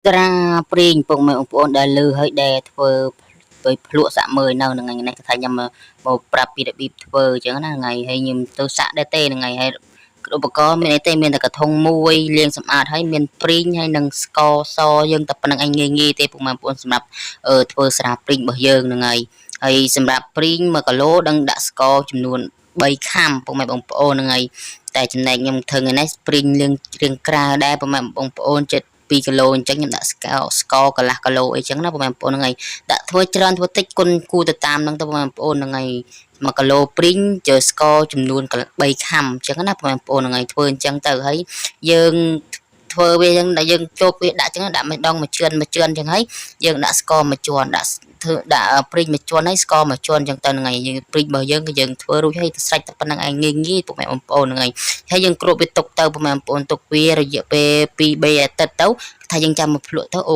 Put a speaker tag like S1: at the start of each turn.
S1: ត្រាព្រីងពុកម៉ែបងប្អូនដែលលើហើយដែលធ្វើទៅភ្លក់សាក់មើលនៅថ្ងៃនេះថាខ្ញុំមកប្រាប់ពីរបៀបធ្វើអញ្ចឹងណាថ្ងៃហើយខ្ញុំទៅសាក់ដែរទេថ្ងៃហើយឧបករណ៍មានអីទេមានតែកធុងមួយលាងសម្អាតហើយមានព្រីងហើយនិងស្ករសយើងតែប៉ុណ្្នឹងឯងងាយទេពុកម៉ែបងប្អូនសម្រាប់ធ្វើស្រាព្រីងរបស់យើងហ្នឹងហើយសម្រាប់ព្រីង1គីឡូដឹងដាក់ស្ករចំនួន3ខាំពុកម៉ែបងប្អូនហ្នឹងហើយតែចំណែកខ្ញុំធ្វើថ្ងៃនេះព្រីងរាងក្រាលដែរពុកម៉ែបងប្អូនចិត្ត2គីឡូអញ្ចឹងខ្ញុំដាក់ស្ករកន្លះគីឡូអីចឹងណាបងប្អូនហ្នឹងហើយដាក់ធ្វើច្រើនធ្វើតិចគុណគូទៅតាមហ្នឹងទៅបងប្អូនហ្នឹងហើយ1គីឡូព្រីងជើស្ករចំនួន3ខាំអញ្ចឹងណាបងប្អូនហ្នឹងហើយធ្វើអញ្ចឹងទៅហើយយើងធ្វើវាអញ្ចឹងដែលយើងជោគវាដាក់អញ្ចឹងដាក់ម្ដងមួយជឿនអញ្ចឹងហើយយើងដាក់ស្ករមួយជាន់ដាក់ព្រីងមួយជាន់ហើយស្ករមួយជាន់អញ្ចឹងទៅហ្នឹងហើយយើងព្រីងរបស់យើងគឺយើងធ្វើរួចហើយស្រេចតែប៉ុណ្្នឹងឯងងាយពុកម៉ែបងប្អូនហ្នឹងហើយយើងគ្របវាទុកទៅពុកម៉ែបងប្អូនទុកវារយៈពេល2-3អាទិត្យទៅថាយើងចាំមកភ្លក់ទៅអូ